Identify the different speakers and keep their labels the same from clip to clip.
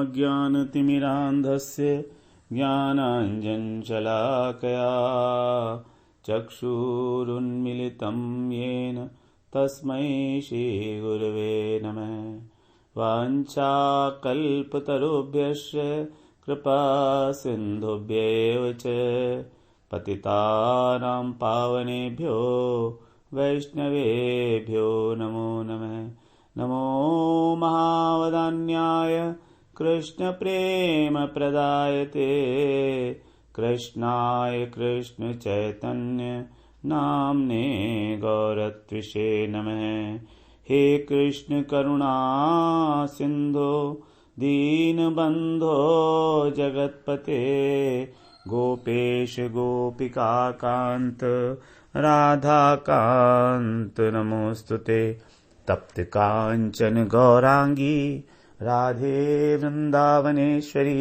Speaker 1: अज्ञानतिमिरान्धस्य ज्ञानाञ्जनशलाकया चक्षुरुन्मीलितं येन तस्मै श्रीगुरवे नमः। वाञ्छाकल्पतरुभ्यश्च कृपासिन्धुभ्यैव च पतितानां पावनेभ्यो वैष्णवेभ्यो नमो नमः। नमो महावदान्याय कृष्णप्रेमप्रदायते कृष्णाय कृष्णचैतन्य नाम्ने गौरत्विषे नमः। हे कृष्ण करुणा सिंधो दीनबंधो जगत्पते गोपेश गोपिकाकांत राधाकांत नमोस्तुते। तप्त कांचन गौरांगी राधे वृंदावनेश्वरी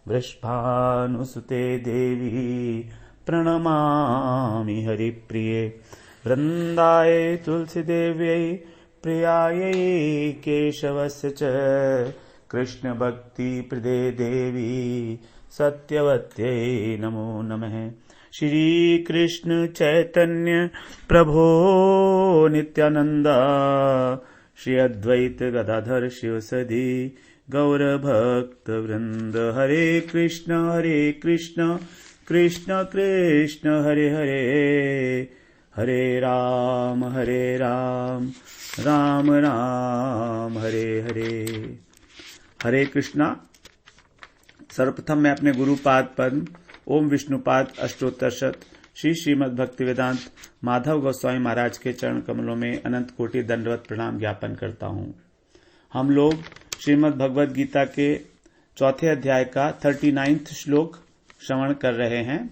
Speaker 1: वृषभानुसुते देवी प्रणमामि हरिप्रिये। वृंदाय तुलसीदेव्यै प्रियायै केशवस्य च कृष्णभक्तिप्रदे देवी सत्यवत्यै नमो नमः। श्री कृष्ण चैतन्य प्रभो नित्यानंद श्री अद्वैत गदाधर शिवसदि गौर भक्त वृंद। हरे कृष्ण कृष्ण कृष्ण हरे हरे हरे राम राम राम हरे हरे। हरे कृष्णा। सर्वप्रथम मैं अपने गुरुपाद पद्म ओम विष्णुपाद अष्टोत्तरशत श्री श्रीमद् भक्तिवेदांत माधव गोस्वामी महाराज के चरण कमलों में अनंत कोटि दंडवत प्रणाम ज्ञापन करता हूँ। हम लोग श्रीमद् भगवद गीता के चौथे अध्याय का 39वां श्लोक श्रवण कर रहे हैं।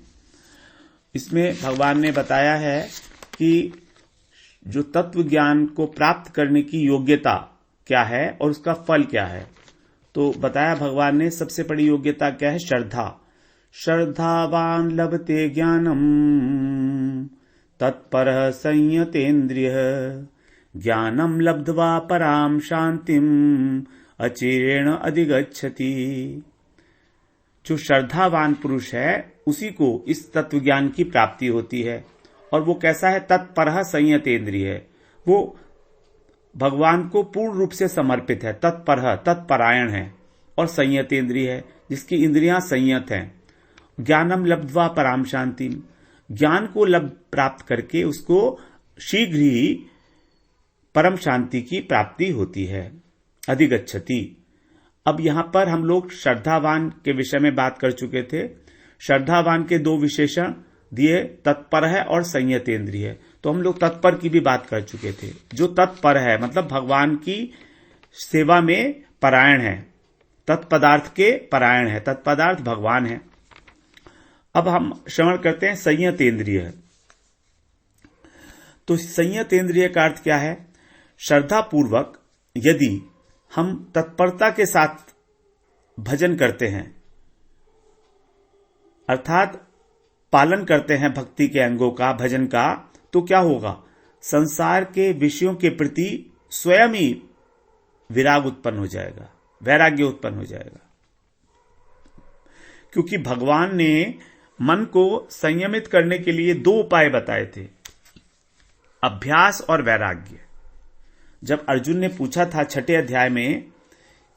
Speaker 1: इसमें भगवान ने बताया है कि जो तत्व ज्ञान को प्राप्त करने की योग्यता क्या है और उसका फल क्या है। तो बताया भगवान ने सबसे बड़ी योग्यता क्या है, श्रद्धा। श्रद्धावान लभते ज्ञानम तत्परः संयतेन्द्रियः ज्ञानम लब्ध्वा पराम शांतिम अचिरेण अधिगच्छति। जो श्रद्धावान पुरुष है उसी को इस तत्व ज्ञान की प्राप्ति होती है। और वो कैसा है, तत्परः संयतेन्द्रिय है। वो भगवान को पूर्ण रूप से समर्पित है, तत्परः तत्परायण है और संयतेन्द्रिय है, जिसकी इंद्रियां संयत हैं। ज्ञानम लब्ध्वा पराम शांति, ज्ञान को प्राप्त करके उसको शीघ्र ही परम शांति की प्राप्ति होती है, अधिगच्छति। अब यहां पर हम लोग श्रद्धावान के विषय में बात कर चुके थे। श्रद्धावान के दो विशेषण दिए, तत्पर है और संयतेन्द्रिय। तो हम लोग तत्पर की भी बात कर चुके थे। जो तत्पर है मतलब भगवान की सेवा में परायण है, तत्पदार्थ के परायण है, तत्पदार्थ भगवान है। अब हम श्रवण करते हैं संयतेन्द्रिय। तो संयतेन्द्रिय का अर्थ क्या है, श्रद्धा पूर्वक यदि हम तत्परता के साथ भजन करते हैं, अर्थात पालन करते हैं भक्ति के अंगों का, भजन का, तो क्या होगा, संसार के विषयों के प्रति स्वयं ही विराग उत्पन्न हो जाएगा, वैराग्य उत्पन्न हो जाएगा। क्योंकि भगवान ने मन को संयमित करने के लिए दो उपाय बताए थे, अभ्यास और वैराग्य। जब अर्जुन ने पूछा था 6ठे अध्याय में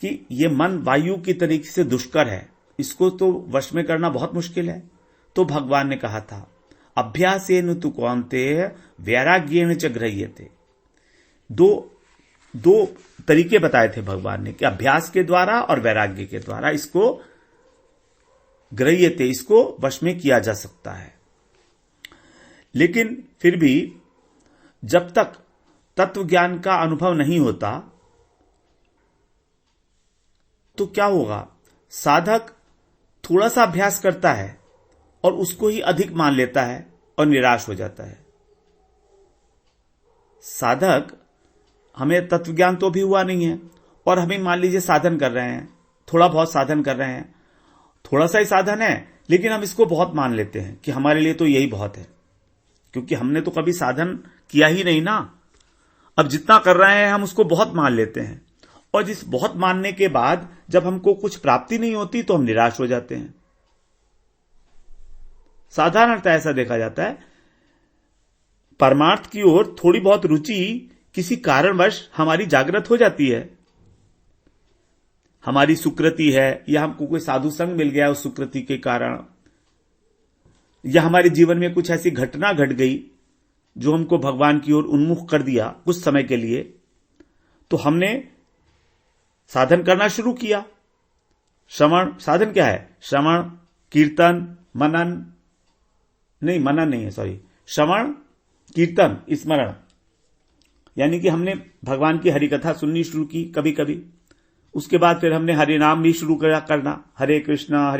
Speaker 1: कि ये मन वायु की तरीके से दुष्कर है, इसको तो वश में करना बहुत मुश्किल है, तो भगवान ने कहा था अभ्यासेन तु कौन्तेय वैराग्येण च गृह्यते। दो तरीके बताए थे भगवान ने कि अभ्यास के द्वारा और वैराग्य के द्वारा इसको गृह्यते, इसको वश में किया जा सकता है। लेकिन फिर भी जब तक तत्व ज्ञान का अनुभव नहीं होता तो क्या होगा, साधक थोड़ा सा अभ्यास करता है और उसको ही अधिक मान लेता है और निराश हो जाता है। साधक, हमें तत्व ज्ञान तो भी हुआ नहीं है और हमें मान लीजिए साधन कर रहे हैं, थोड़ा बहुत साधन कर रहे हैं, थोड़ा सा ही साधन है लेकिन हम इसको बहुत मान लेते हैं कि हमारे लिए तो यही बहुत है, क्योंकि हमने तो कभी साधन किया ही नहीं ना। अब जितना कर रहे हैं हम उसको बहुत मान लेते हैं और जिस बहुत मानने के बाद जब हमको कुछ प्राप्ति नहीं होती तो हम निराश हो जाते हैं। साधारणतः ऐसा देखा जाता है, परमार्थ की ओर थोड़ी बहुत रुचि किसी कारणवश हमारी जागृत हो जाती है, हमारी सुकृति है, या हमको कोई साधु संग मिल गया उस सुकृति के कारण, या हमारे जीवन में कुछ ऐसी घटना घट गई जो हमको भगवान की ओर उन्मुख कर दिया कुछ समय के लिए, तो हमने साधन करना शुरू किया। श्रवण, साधन क्या है? श्रवण, कीर्तन, मनन नहीं है, सॉरी, श्रवण, कीर्तन, स्मरण, यानी कि हमने भगवान की हरि कथा सुननी शुरू की कभी कभी। उसके बाद फिर हमने हरि नाम भी शुरू करना, हरे कृष्णा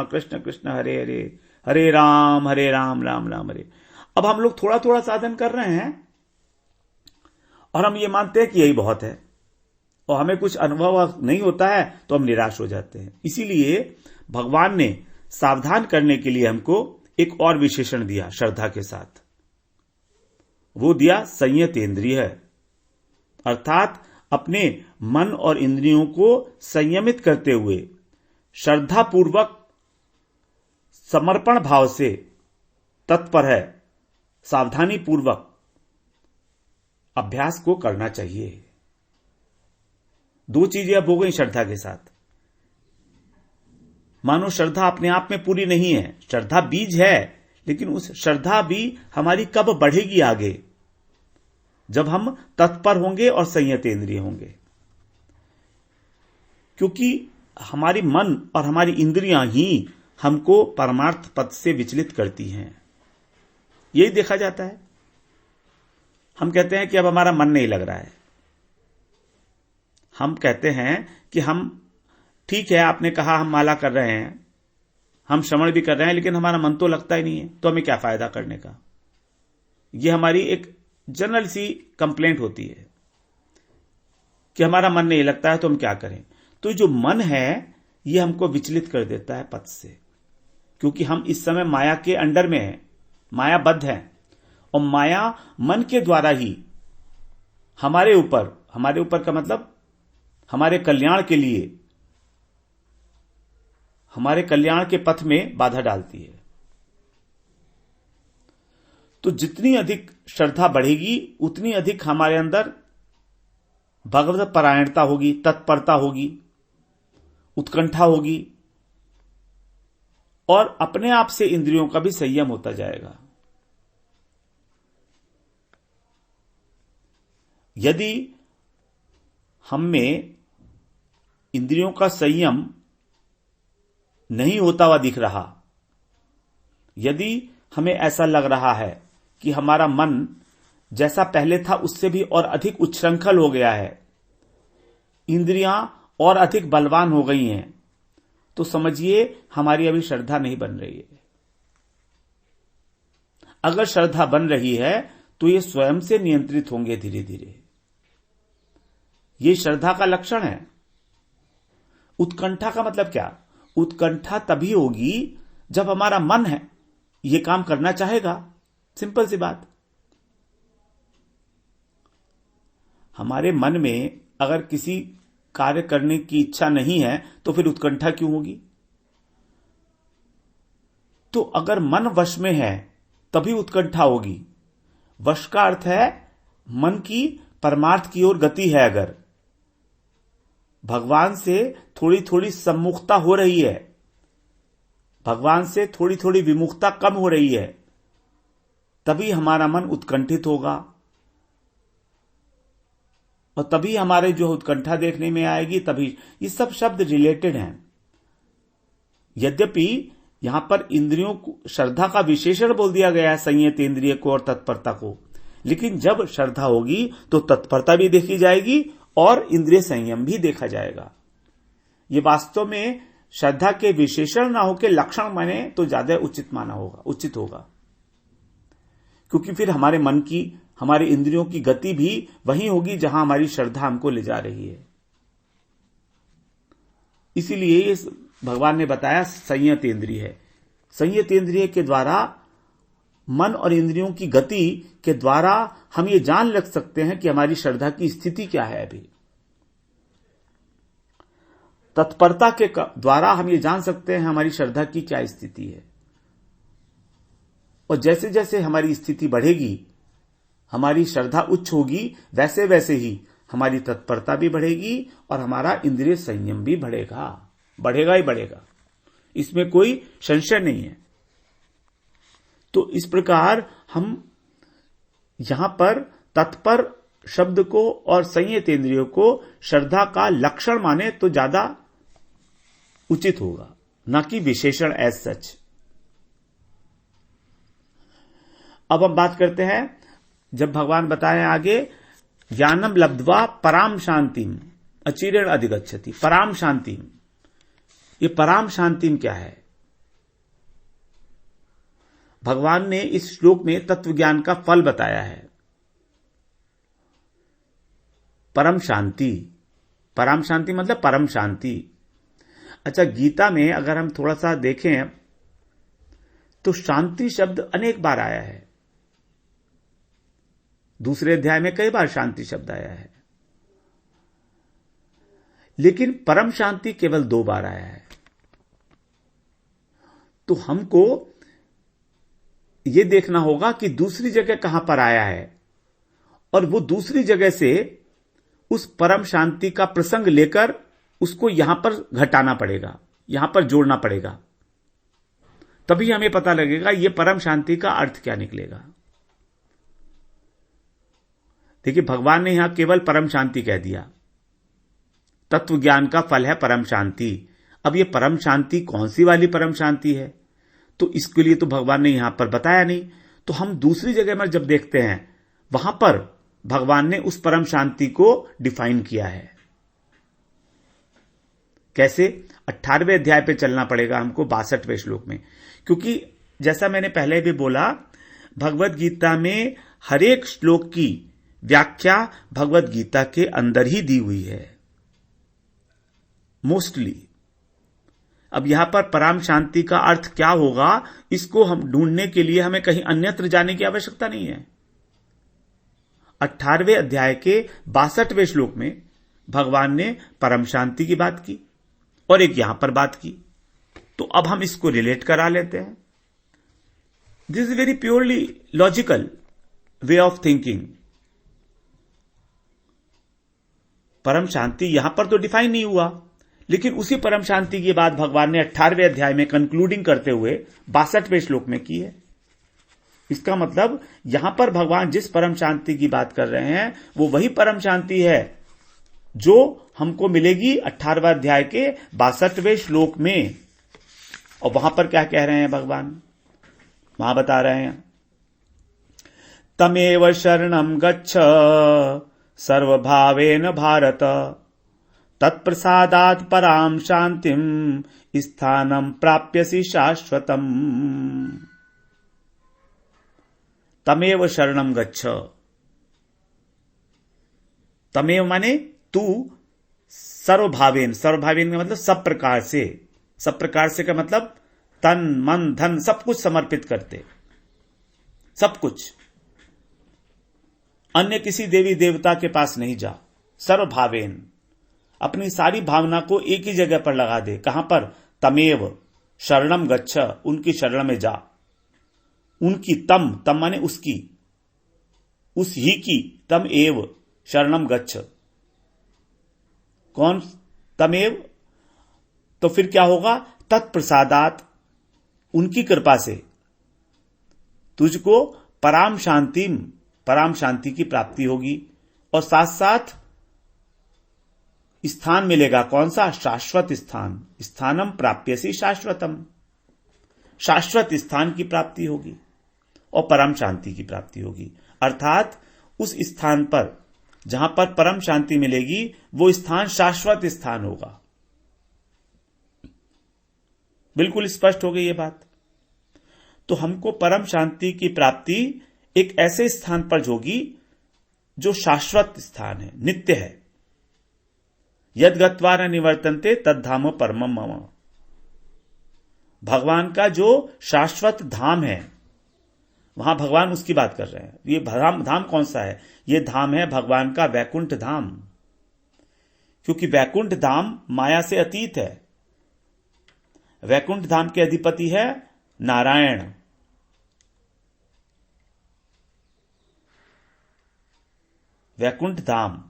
Speaker 1: कृष्ण कृष्ण हरे हरे, हरे राम राम राम हरे। अब हम लोग थोड़ा थोड़ा साधन कर रहे हैं और हम ये मानते हैं कि यही बहुत है, और हमें कुछ अनुभव नहीं होता है तो हम निराश हो जाते हैं। इसीलिए भगवान ने सावधान करने के लिए हमको एक और विशेषण दिया श्रद्धा के साथ। वो दिया संयतेंद्रिय, अर्थात अपने मन और इंद्रियों को संयमित करते हुए श्रद्धा पूर्वक समर्पण भाव से तत्पर है, सावधानी पूर्वक अभ्यास को करना चाहिए। दो चीजें अब हो गई श्रद्धा के साथ। मानो श्रद्धा अपने आप में पूरी नहीं है, श्रद्धा बीज है, लेकिन उस श्रद्धा भी हमारी कब बढ़ेगी आगे? जब हम तत्पर होंगे और संयतेंद्रिय होंगे, क्योंकि हमारी मन और हमारी इंद्रियां ही हमको परमार्थ पथ से विचलित करती हैं। यही देखा जाता है। हम कहते हैं कि अब हमारा मन नहीं लग रहा है, हम कहते हैं कि हम, ठीक है आपने कहा हम माला कर रहे हैं, हम श्रवण भी कर रहे हैं, लेकिन हमारा मन तो लगता ही नहीं है, तो हमें क्या फायदा करने का? यह हमारी एक जनरल सी कंप्लेंट होती है कि हमारा मन नहीं लगता है तो हम क्या करें। तो जो मन है यह हमको विचलित कर देता है पथ से, क्योंकि हम इस समय माया के अंडर में हैं, मायाबद्ध हैं, और माया मन के द्वारा ही हमारे ऊपर का मतलब हमारे कल्याण के लिए, हमारे कल्याण के पथ में बाधा डालती है। तो जितनी अधिक श्रद्धा बढ़ेगी उतनी अधिक हमारे अंदर भगवत परायणता होगी, तत्परता होगी, उत्कंठा होगी, और अपने आप से इंद्रियों का भी संयम होता जाएगा। यदि हम में इंद्रियों का संयम नहीं होता हुआ दिख रहा, यदि हमें ऐसा लग रहा है कि हमारा मन जैसा पहले था उससे भी और अधिक उच्छृंखल हो गया है, इंद्रियां और अधिक बलवान हो गई हैं, तो समझिए हमारी अभी श्रद्धा नहीं बन रही है। अगर श्रद्धा बन रही है तो ये स्वयं से नियंत्रित होंगे धीरे धीरे। ये श्रद्धा का लक्षण है। उत्कंठा का मतलब क्या? उत्कंठा तभी होगी जब हमारा मन है ये काम करना चाहेगा। सिंपल सी बात। हमारे मन में अगर किसी कार्य करने की इच्छा नहीं है तो फिर उत्कंठा क्यों होगी? तो अगर मन वश में है तभी उत्कंठा होगी। वश का अर्थ है मन की परमार्थ की ओर गति है। अगर भगवान से थोड़ी थोड़ी सम्मुखता हो रही है, भगवान से थोड़ी थोड़ी विमुखता कम हो रही है, तभी हमारा मन उत्कंठित होगा, और तभी हमारे जो उत्कंठा देखने में आएगी। तभी ये सब शब्द रिलेटेड हैं। यद्यपि यहां पर इंद्रियों को, श्रद्धा का विशेषण बोल दिया गया है, संयत इंद्रिय को और तत्परता को, लेकिन जब श्रद्धा होगी तो तत्परता भी देखी जाएगी और इंद्रिय संयम भी देखा जाएगा। ये वास्तव में श्रद्धा के विशेषण ना होकर लक्षण माने तो ज्यादा उचित होगा, क्योंकि फिर हमारे मन की, हमारे इंद्रियों की गति भी वहीं होगी जहां हमारी श्रद्धा हमको ले जा रही है। इसीलिए भगवान ने बताया संयत इंद्रिय है। संयत इंद्रिय के द्वारा, मन और इंद्रियों की गति के द्वारा हम ये जान लग सकते हैं कि हमारी श्रद्धा की स्थिति क्या है अभी। तत्परता के द्वारा हम ये जान सकते हैं हमारी श्रद्धा की क्या स्थिति है। और जैसे जैसे हमारी स्थिति बढ़ेगी, हमारी श्रद्धा उच्च होगी, वैसे वैसे ही हमारी तत्परता भी बढ़ेगी और हमारा इंद्रिय संयम भी बढ़ेगा, बढ़ेगा ही बढ़ेगा, इसमें कोई संशय नहीं है। तो इस प्रकार हम यहां पर तत्पर शब्द को और संयत इंद्रियों को श्रद्धा का लक्षण माने तो ज्यादा उचित होगा, न कि विशेषण एज सच। अब हम बात करते हैं, जब भगवान बताएं आगे, ज्ञानम लब्ध्वा पराम शांतिम अचिरेण अधिगच्छति। पराम शांतिम, ये पराम शांतिम क्या है? भगवान ने इस श्लोक में तत्व ज्ञान का फल बताया है, परम शांति। परम शांति मतलब परम शांति। अच्छा, गीता में अगर हम थोड़ा सा देखें तो शांति शब्द अनेक बार आया है। दूसरे अध्याय में कई बार शांति शब्द आया है, लेकिन परम शांति केवल 2 बार आया है। तो हमको यह देखना होगा कि दूसरी जगह कहां पर आया है, और वो दूसरी जगह से उस परम शांति का प्रसंग लेकर उसको यहां पर घटाना पड़ेगा, यहां पर जोड़ना पड़ेगा, तभी हमें पता लगेगा ये परम शांति का अर्थ क्या निकलेगा। देखिए, भगवान ने यहां केवल परम शांति कह दिया, तत्व ज्ञान का फल है परम शांति। अब ये परम शांति कौन सी वाली परम शांति है, तो इसके लिए तो भगवान ने यहां पर बताया नहीं। तो हम दूसरी जगह में जब देखते हैं, वहां पर भगवान ने उस परम शांति को डिफाइन किया है। कैसे? 18वें अध्याय पे चलना पड़ेगा हमको, 62वें श्लोक में, क्योंकि जैसा मैंने पहले भी बोला, भगवत गीता में हर एक श्लोक की व्याख्या भगवत गीता के अंदर ही दी हुई है मोस्टली। अब यहां पर परम शांति का अर्थ क्या होगा, इसको हम ढूंढने के लिए हमें कहीं अन्यत्र जाने की आवश्यकता नहीं है। 18वें अध्याय के 62वें श्लोक में भगवान ने परम शांति की बात की और एक यहां पर बात की, तो अब हम इसको रिलेट करा लेते हैं। This is very purely logical way of thinking. परम शांति यहां पर तो डिफाइन नहीं हुआ, लेकिन उसी परम शांति की बात भगवान ने 18वें अध्याय में कंक्लूडिंग करते हुए 62वें श्लोक में की है। इसका मतलब यहां पर भगवान जिस परम शांति की बात कर रहे हैं वो वही परम शांति है जो हमको मिलेगी 18वें अध्याय के 62वें श्लोक में। और वहां पर क्या कह रहे हैं भगवान? वहां बता रहे हैं, तमेव शरणं गच्छ सर्वभावेन भारत तत्प्रसादात् परां शांतिं स्थानं प्राप्यसि शाश्वतम्। तमेव शरणं गच्छ। तमेव माने तू, सर्वभावेन, सर्वभावेन का मतलब सब प्रकार से, सब प्रकार से का मतलब तन मन धन सब कुछ समर्पित करते, सब कुछ, अन्य किसी देवी देवता के पास नहीं जा। सर्वभावेन, अपनी सारी भावना को एक ही जगह पर लगा दे। कहां पर? तमेव शरणम गच्छ, उनकी शरण में जा। उनकी, तम, तम माने उसकी, उस ही की, तम एव शरणम गच्छ। कौन? तमेव। तो फिर क्या होगा? तत्प्रसादात, उनकी कृपा से तुझको पराम शांतिम, पराम शांति की प्राप्ति होगी, और साथ साथ स्थान मिलेगा। कौन सा? शाश्वत स्थान। स्थानम प्राप्यसि शाश्वतम, शाश्वत स्थान की प्राप्ति होगी और परम शांति की प्राप्ति होगी। अर्थात उस स्थान पर जहां पर परम शांति मिलेगी वो स्थान शाश्वत स्थान होगा। बिल्कुल स्पष्ट हो गई ये बात। तो हमको परम शांति की प्राप्ति एक ऐसे स्थान पर होगी जो शाश्वत स्थान है, नित्य है। यद गत्वा न निवर्तन्ते तद धाम परमम मम। भगवान का जो शाश्वत धाम है, वहां भगवान उसकी बात कर रहे हैं। ये धाम कौन सा है? ये धाम है भगवान का वैकुंठ धाम। क्योंकि वैकुंठ धाम माया से अतीत है। वैकुंठ धाम के अधिपति है नारायण। वैकुंठ धाम,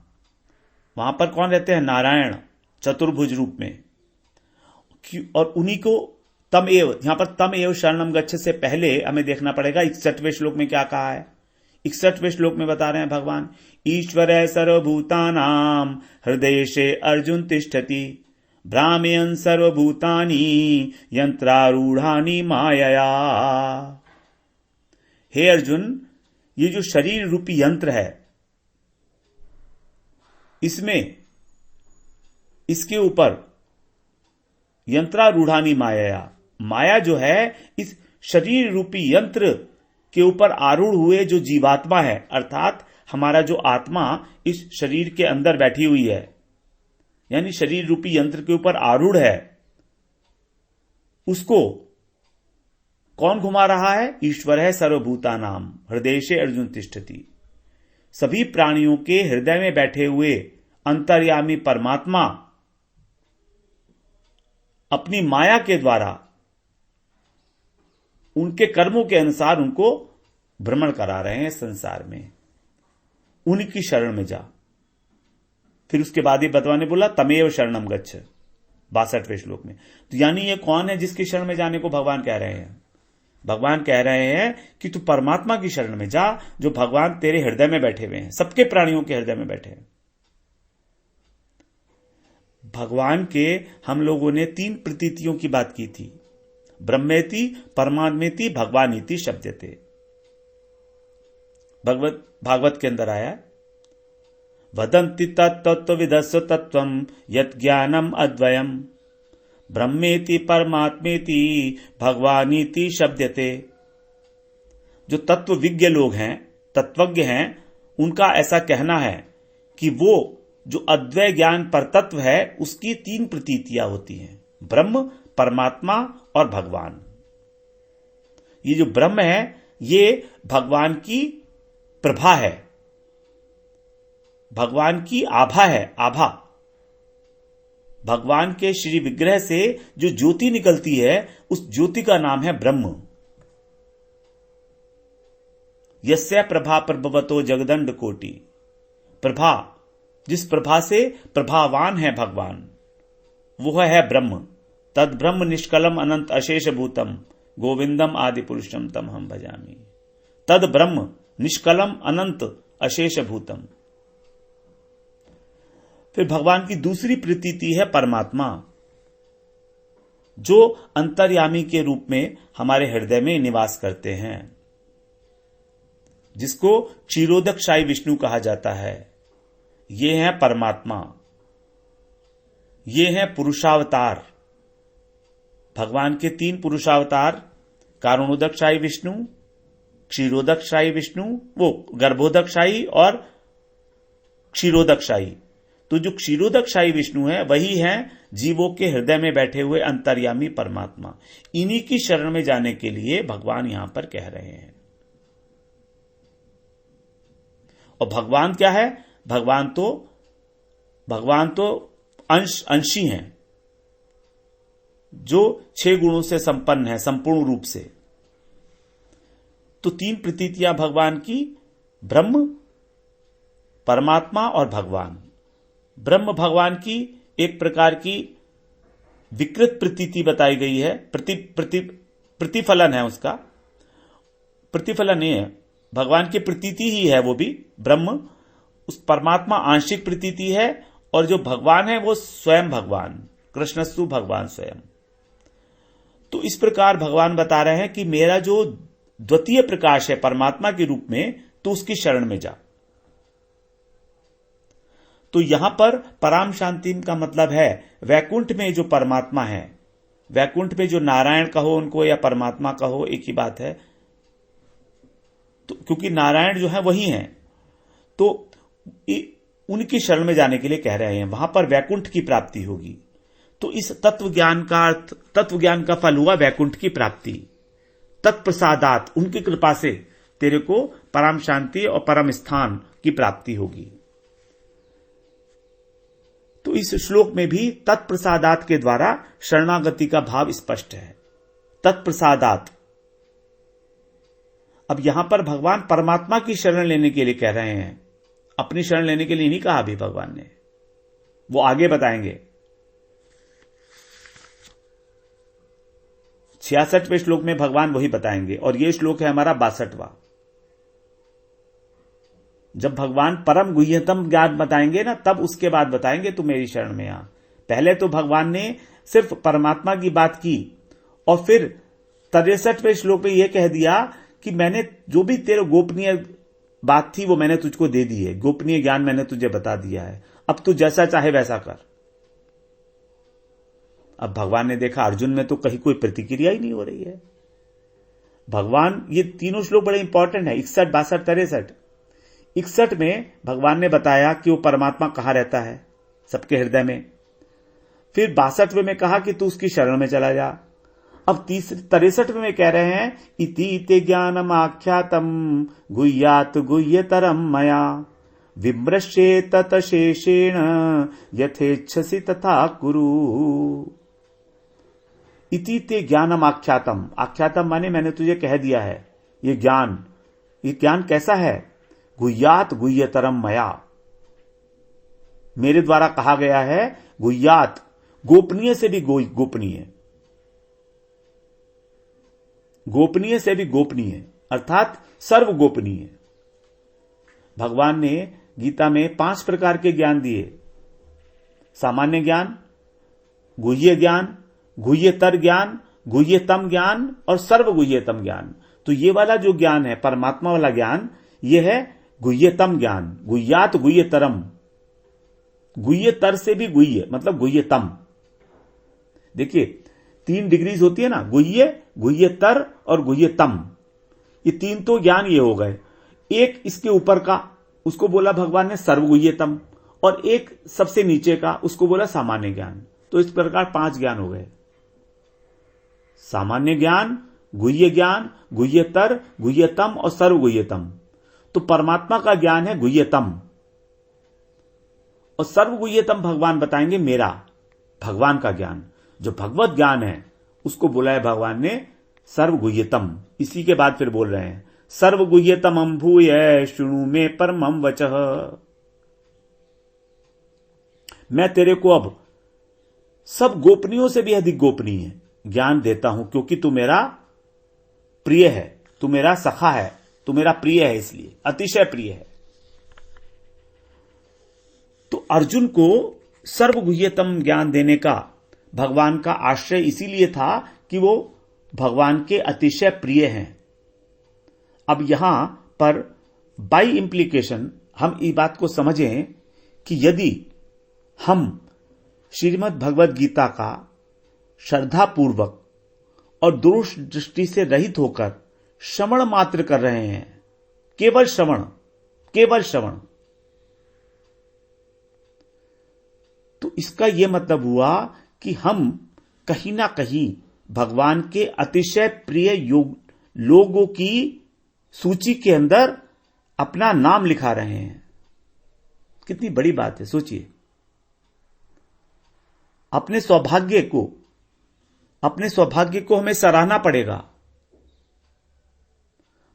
Speaker 1: वहां पर कौन रहते हैं? नारायण, चतुर्भुज रूप में। और उन्हीं को तम एव, यहां पर तम एव शरणम गच्छ से पहले हमें देखना पड़ेगा 61वें श्लोक में क्या कहा है। 61वें श्लोक में बता रहे हैं भगवान, ईश्वर सर्वभूतानाम हृदयेशे अर्जुन तिष्ठति भ्रामयन् सर्वभूतानि यंत्रारूढ़ानि मायया। हे अर्जुन, ये जो शरीर रूपी यंत्र है, इसमें, इसके ऊपर यंत्रारूढ़ानि मायया, माया जो है इस शरीर रूपी यंत्र के ऊपर आरूढ़ हुए जो जीवात्मा है, अर्थात हमारा जो आत्मा इस शरीर के अंदर बैठी हुई है, यानी शरीर रूपी यंत्र के ऊपर आरूढ़ है, उसको कौन घुमा रहा है? ईश्वर है सर्वभूतानाम हृदयेशे अर्जुन तिष्ठति। सभी प्राणियों के हृदय में बैठे हुए अंतर्यामी परमात्मा अपनी माया के द्वारा उनके कर्मों के अनुसार उनको भ्रमण करा रहे हैं संसार में। उनकी शरण में जा। फिर उसके बाद ये बतवाने बोला तमेव शरणम गच्छ 62वें श्लोक में। तो यानी ये कौन है जिसकी शरण में जाने को भगवान कह रहे हैं? भगवान कह रहे हैं कि तू परमात्मा की शरण में जा, जो भगवान तेरे हृदय में बैठे हुए हैं, सबके प्राणियों के हृदय में बैठे हैं। भगवान के हम लोगों ने 3 प्रतीतियों की बात की थी, ब्रह्मेति, परमात्मेति, भगवानीति शब्दते। भागवत के अंदर आया, वदन्ति तत्त्वविदस्व तत्त्वम् यत् ज्ञानम् अद्वयम् ब्रह्मेति परमात्मेति भगवानीति शब्दते। जो तत्वविज्ञ लोग हैं, तत्वज्ञ हैं, उनका ऐसा कहना है कि वो जो अद्वय ज्ञान पर तत्व है उसकी 3 प्रतीतियां होती हैं, ब्रह्म, परमात्मा और भगवान। ये जो ब्रह्म है ये भगवान की प्रभा है, भगवान की आभा है, आभा। भगवान के श्री विग्रह से जो ज्योति निकलती है उस ज्योति का नाम है ब्रह्म। यस्य प्रभा प्रभवतो जगदंड कोटि, प्रभा, जिस प्रभा से प्रभावान है भगवान, वह है ब्रह्म। तद ब्रह्म निष्कलम अनंत अशेष भूतम गोविंदम आदि पुरुषम तम हम भजामि। तद ब्रह्म निष्कलम अनंत अशेष भूतम। फिर भगवान की दूसरी प्रतीति है परमात्मा, जो अंतर्यामी के रूप में हमारे हृदय में निवास करते हैं, जिसको क्षीरोदकशायी विष्णु कहा जाता है। ये है परमात्मा, ये है पुरुषावतार। भगवान के 3 पुरुषावतार, कारणोदकशायी विष्णु, क्षीरोदकशायी विष्णु, वो गर्भोदकशायी और क्षीरोदकशायी। तो जो क्षीरोदकशायी विष्णु है वही है जीवों के हृदय में बैठे हुए अंतर्यामी परमात्मा। इन्हीं की शरण में जाने के लिए भगवान यहां पर कह रहे हैं। और भगवान क्या है? भगवान तो अंशी हैं, जो 6 गुणों से संपन्न है संपूर्ण रूप से। तो 3 प्रतीतियां भगवान की, ब्रह्म, परमात्मा और भगवान। ब्रह्म भगवान की एक प्रकार की विकृत प्रतीति बताई गई है, प्रतिफलन है उसका, प्रतिफलन नहीं है, भगवान की प्रतीति ही है वो भी। ब्रह्म, उस परमात्मा आंशिक प्रतीति है, और जो भगवान है वो स्वयं भगवान, कृष्णस्तु भगवान स्वयं। तो इस प्रकार भगवान बता रहे हैं कि मेरा जो द्वितीय प्रकाश है परमात्मा के रूप में, तो उसकी शरण में जा। तो यहां पर पराम शांति का मतलब है वैकुंठ में जो परमात्मा है, वैकुंठ में जो नारायण कहो उनको या परमात्मा कहो एक ही बात है। तो क्योंकि नारायण जो है वही हैं, तो उनकी शरण में जाने के लिए कह रहे हैं, वहां पर वैकुंठ की प्राप्ति होगी। तो इस तत्व ज्ञान का फल हुआ वैकुंठ की प्राप्ति। तत्प्रसादात, उनकी कृपा से तेरे को परम शांति और परम स्थान की प्राप्ति होगी। तो इस श्लोक में भी तत्प्रसादात के द्वारा शरणागति का भाव स्पष्ट है। तत्प्रसादात। अब यहां पर भगवान परमात्मा की शरण लेने के लिए कह रहे हैं, अपनी शरण लेने के लिए नहीं कहा अभी भगवान ने, वो आगे बताएंगे। 66वें श्लोक में भगवान वही बताएंगे और यह श्लोक है हमारा 62वां। जब भगवान परम गुह्यतम ज्ञान बताएंगे ना, तब उसके बाद बताएंगे तू मेरी शरण में आ। पहले तो भगवान ने सिर्फ परमात्मा की बात की और फिर 63वें श्लोक में यह कह दिया कि मैंने जो भी तेरे गोपनीय बात थी वो मैंने तुझको दे दी है, गोपनीय ज्ञान मैंने तुझे बता दिया है, अब तू जैसा चाहे वैसा कर। अब भगवान ने देखा अर्जुन में तो कहीं कोई प्रतिक्रिया ही नहीं हो रही है। भगवान, ये तीनों श्लोक बड़े इंपॉर्टेंट है, 61, 62, 63। 61 में भगवान ने बताया कि वो परमात्मा कहां रहता है, सबके हृदय में। फिर 62वें में कहा कि तू उसकी शरण में चला जा। अब 63वें में कह रहे हैं इति ते ज्ञानम आख्यातम गुह्यात गुह्यतरम मया विमृश्ये तत शेषेण यथेच्छसि तथा कुरु। इति ते ज्ञानम आख्यातम। आख्यातम माने मैंने तुझे कह दिया है ये ज्ञान कैसा है? गुह्यात गुह्यतरम मया, मेरे द्वारा कहा गया है। गुह्यात, गोपनीय से भी गोपनीय, गोपनीय से भी गोपनीय, अर्थात सर्व गोपनीय। भगवान ने गीता में 5 प्रकार के ज्ञान दिए, सामान्य ज्ञान, गुह्य ज्ञान, गुह्यतर ज्ञान, गुह्यतम ज्ञान और सर्व गुह्यतम ज्ञान। तो ये वाला जो ज्ञान है, परमात्मा वाला ज्ञान, ये है गुह्यतम ज्ञान। गुह्यात गुह्यतरम, गुह्यतर से भी गुह्य मतलब गुह्यतम। देखिए 3 डिग्रीज होती है ना, गुह्य, गुह्यतर और गुह्यतम। ये 3 तो ज्ञान ये हो गए। एक इसके ऊपर का, उसको बोला भगवान ने सर्वगुह्यतम, और एक सबसे नीचे का, उसको बोला सामान्य ज्ञान। तो इस प्रकार 5 ज्ञान हो गए, सामान्य ज्ञान, गुह्य ज्ञान, गुह्यतर, गुह्यतम और सर्वगुह्यतम। तो परमात्मा का ज्ञान है गुह्यतम, और सर्वगुह्यतम भगवान बताएंगे मेरा, भगवान का ज्ञान जो भगवत ज्ञान है उसको बोला है भगवान ने सर्वगुह्यतम। इसी के बाद फिर बोल रहे हैं सर्वगुह्यतम अम्भूय शृणु में परमं वचः। मैं तेरे को अब सब गोपनीयों से भी अधिक गोपनीय ज्ञान देता हूं, क्योंकि तू मेरा प्रिय है, तू मेरा सखा है, तू मेरा प्रिय है, इसलिए अतिशय प्रिय है। तो अर्जुन को सर्वगुह्यतम ज्ञान देने का भगवान का आश्रय इसीलिए था कि वो भगवान के अतिशय प्रिय हैं। अब यहां पर बाय इंप्लीकेशन हम इस बात को समझें कि यदि हम श्रीमद् भगवद गीता का श्रद्धापूर्वक और दोष दृष्टि से रहित होकर श्रवण मात्र कर रहे हैं, केवल श्रवण, केवल श्रवण, तो इसका यह मतलब हुआ कि हम कहीं ना कहीं भगवान के अतिशय प्रिय लोगों की सूची के अंदर अपना नाम लिखा रहे हैं। कितनी बड़ी बात है, सोचिए। अपने सौभाग्य को हमें सराहना पड़ेगा।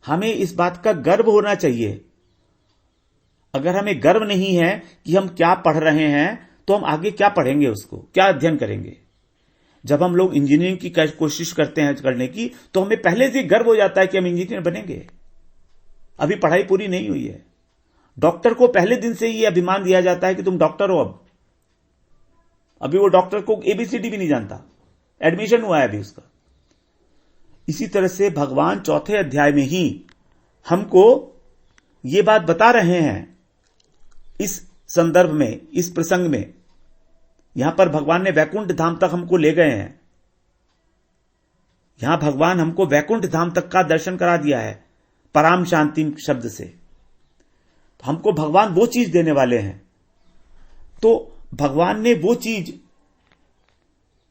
Speaker 1: हमें इस बात का गर्व होना चाहिए। अगर हमें गर्व नहीं है कि हम क्या पढ़ रहे हैं, तो हम आगे क्या पढ़ेंगे, उसको क्या अध्ययन करेंगे। जब हम लोग इंजीनियरिंग की कोशिश करते हैं करने की, तो हमें पहले से गर्व हो जाता है कि हम इंजीनियर बनेंगे। अभी पढ़ाई पूरी नहीं हुई है। डॉक्टर को पहले दिन से ही अभिमान दिया जाता है कि तुम डॉक्टर हो। अभी वो डॉक्टर को एबीसीडी भी नहीं जानता, एडमिशन हुआ है अभी उसका। इसी तरह से भगवान 4 अध्याय में ही हमको ये बात बता रहे हैं। इस संदर्भ में, इस प्रसंग में, यहां पर भगवान ने वैकुंठ धाम तक हमको ले गए हैं। यहां भगवान हमको वैकुंठ धाम तक का दर्शन करा दिया है पराम शांति शब्द से। तो हमको भगवान वो चीज देने वाले हैं। तो भगवान ने वो चीज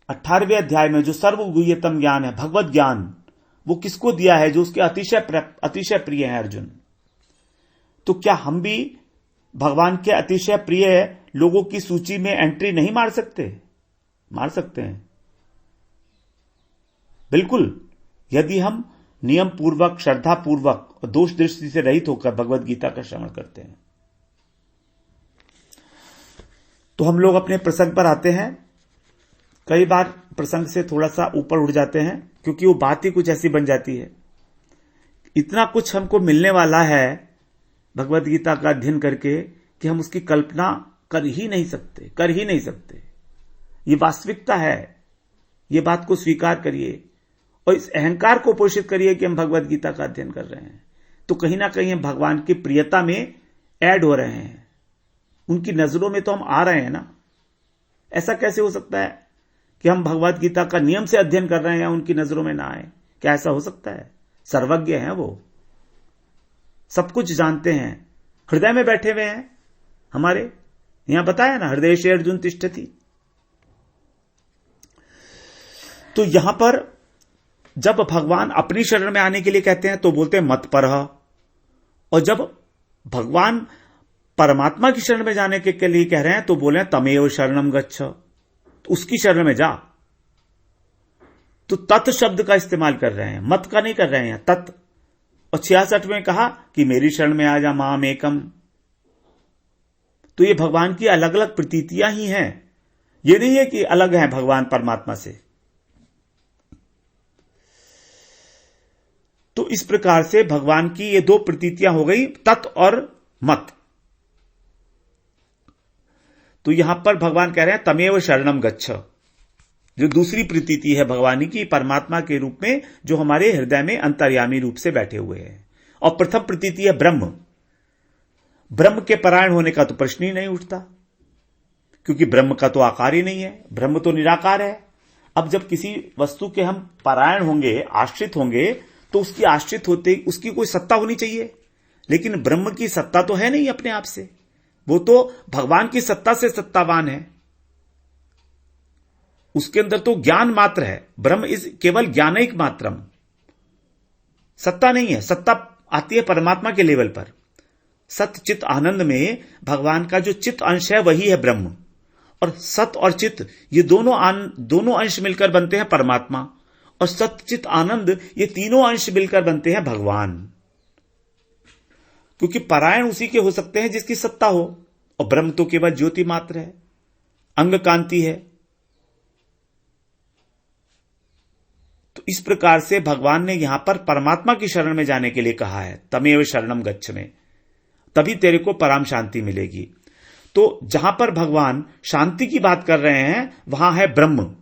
Speaker 1: 18वें अध्याय में जो सर्वगुह्यतम ज्ञान है, भगवत ज्ञान, वो किसको दिया है? जो उसके अतिशय प्रिय है, अर्जुन। तो क्या हम भी भगवान के अतिशय प्रिय लोगों की सूची में एंट्री नहीं मार सकते? मार सकते हैं, बिल्कुल, यदि हम नियम पूर्वक, श्रद्धा पूर्वक और दोष दृष्टि से रहित होकर भगवत गीता का श्रवण करते हैं। तो हम लोग अपने प्रसंग पर आते हैं। कई बार प्रसंग से थोड़ा सा ऊपर उठ जाते हैं, क्योंकि वो बात ही कुछ ऐसी बन जाती है। इतना कुछ हमको मिलने वाला है भगवत गीता का अध्ययन करके कि हम उसकी कल्पना कर ही नहीं सकते। ये वास्तविकता है, ये बात को स्वीकार करिए और इस अहंकार को पोषित करिए कि हम भगवत गीता का अध्ययन कर रहे हैं। तो कहीं ना कहीं हम भगवान की प्रियता में ऐड हो रहे हैं, उनकी नजरों में तो हम आ रहे हैं ना। ऐसा कैसे हो सकता है कि हम भगवत गीता का नियम से अध्ययन कर रहे हैं, उनकी नजरों में ना आए? क्या ऐसा हो सकता है? सर्वज्ञ हैं वो, सब कुछ जानते हैं, हृदय में बैठे हुए हैं हमारे। यहां बताया ना, हृदय से अर्जुन तिष्ठति। तो यहां पर जब भगवान अपनी शरण में आने के लिए कहते हैं तो बोलते हैं मत परह, और जब भगवान परमात्मा की शरण में जाने के लिए कह रहे हैं तो बोले तमेव शरणम गच्छ, तो उसकी शरण में जा। तो तत् शब्द का इस्तेमाल कर रहे हैं, मत का नहीं कर रहे हैं, तत्। और 66 में कहा कि मेरी शरण में आ जा माम एकम। तो ये भगवान की अलग अलग प्रतीतियां ही हैं, ये नहीं है कि अलग है भगवान परमात्मा से। तो इस प्रकार से भगवान की ये दो प्रतीतियां हो गई, तत् और मत। तो यहां पर भगवान कह रहे हैं तमेव शरणम गच्छ, जो दूसरी प्रतीति है भगवान की परमात्मा के रूप में, जो हमारे हृदय में अंतर्यामी रूप से बैठे हुए हैं। और प्रथम प्रतीति है ब्रह्म। ब्रह्म के परायण होने का तो प्रश्न ही नहीं उठता, क्योंकि ब्रह्म का तो आकार ही नहीं है, ब्रह्म तो निराकार है। अब जब किसी वस्तु के हम परायण होंगे, आश्रित होंगे, तो उसकी आश्रित होते उसकी कोई सत्ता होनी चाहिए, लेकिन ब्रह्म की सत्ता तो है नहीं अपने आप से, वो तो भगवान की सत्ता से सत्तावान है। उसके अंदर तो ज्ञान मात्र है, ब्रह्म इज केवल ज्ञानिक मात्रम, सत्ता नहीं है। सत्ता आती है परमात्मा के लेवल पर। सत चित आनंद में भगवान का जो चित अंश है वही है ब्रह्म, और सत और चित ये दोनों अंश मिलकर बनते हैं परमात्मा, और सत चित आनंद ये तीनों अंश मिलकर बनते हैं भगवान। क्योंकि परायण उसी के हो सकते हैं जिसकी सत्ता हो, और ब्रह्म तो केवल ज्योति मात्र है, अंग कांति है। तो इस प्रकार से भगवान ने यहां पर परमात्मा की शरण में जाने के लिए कहा है, तमेव शरणम गच्छ में, तभी तेरे को परम शांति मिलेगी। तो जहां पर भगवान शांति की बात कर रहे हैं वहां है ब्रह्म,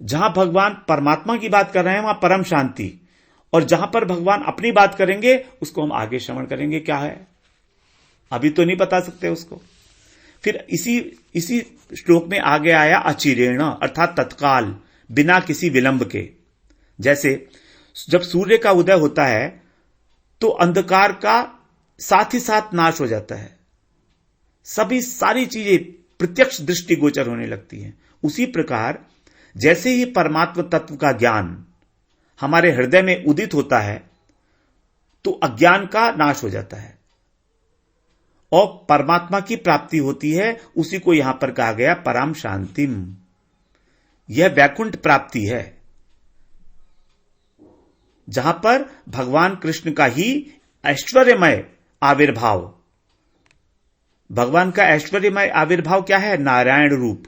Speaker 1: जहां भगवान परमात्मा की बात कर रहे हैं वहां परम शांति, और जहां पर भगवान अपनी बात करेंगे उसको हम आगे श्रवण करेंगे क्या है, अभी तो नहीं बता सकते उसको। फिर इसी श्लोक में आगे आया अचिरेण, अर्थात तत्काल, बिना किसी विलंब के। जैसे जब सूर्य का उदय होता है तो अंधकार का साथ ही साथ नाश हो जाता है, सारी चीजें प्रत्यक्ष दृष्टिगोचर होने लगती हैं। उसी प्रकार जैसे ही परमात्मा तत्व का ज्ञान हमारे हृदय में उदित होता है तो अज्ञान का नाश हो जाता है और परमात्मा की प्राप्ति होती है। उसी को यहां पर कहा गया परम शांतिम, यह वैकुंठ प्राप्ति है, जहां पर भगवान कृष्ण का ही ऐश्वर्यमय आविर्भाव। भगवान का ऐश्वर्यमय आविर्भाव क्या है? नारायण रूप,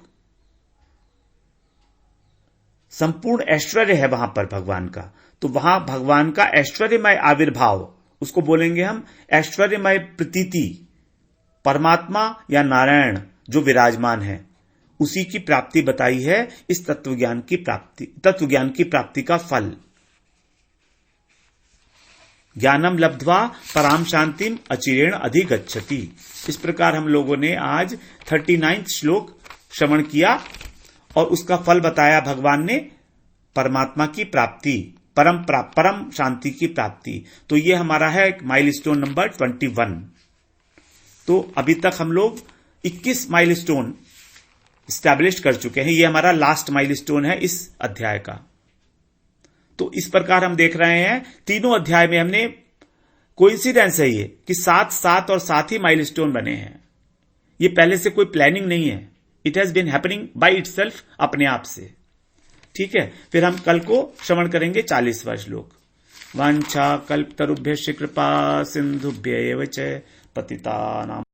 Speaker 1: संपूर्ण ऐश्वर्य है वहां पर भगवान का। तो वहां भगवान का ऐश्वर्यमय आविर्भाव, उसको बोलेंगे हम ऐश्वर्यमय प्रतीति। परमात्मा या नारायण जो विराजमान है उसी की प्राप्ति बताई है, इस तत्वज्ञान की प्राप्ति का फल। ज्ञानम लब्ध्वा पराम शांतिम अचिरेण अधिगच्छति। इस प्रकार हम लोगों ने आज 39 श्लोक श्रवण किया और उसका फल बताया भगवान ने, परमात्मा की प्राप्ति, परम शांति की प्राप्ति। तो ये हमारा है माइलस्टोन नंबर 21। तो अभी तक हम लोग 21 माइलस्टोन स्टैब्लिश कर चुके हैं, ये हमारा लास्ट माइलस्टोन है इस अध्याय का। तो इस प्रकार हम देख रहे हैं तीनों अध्याय में हमने कोइंसिडेंस है ये कि 7 और 7 ही माइलस्टोन बने हैं। ये पहले से कोई प्लानिंग नहीं है, it has been happening by itself, अपने आप से। ठीक है, फिर हम कल को श्रवण करेंगे 40वां श्लोक। वांछा कल्पतरुभ्यश्च कृपा सिंधुभ्य एव च पतितानां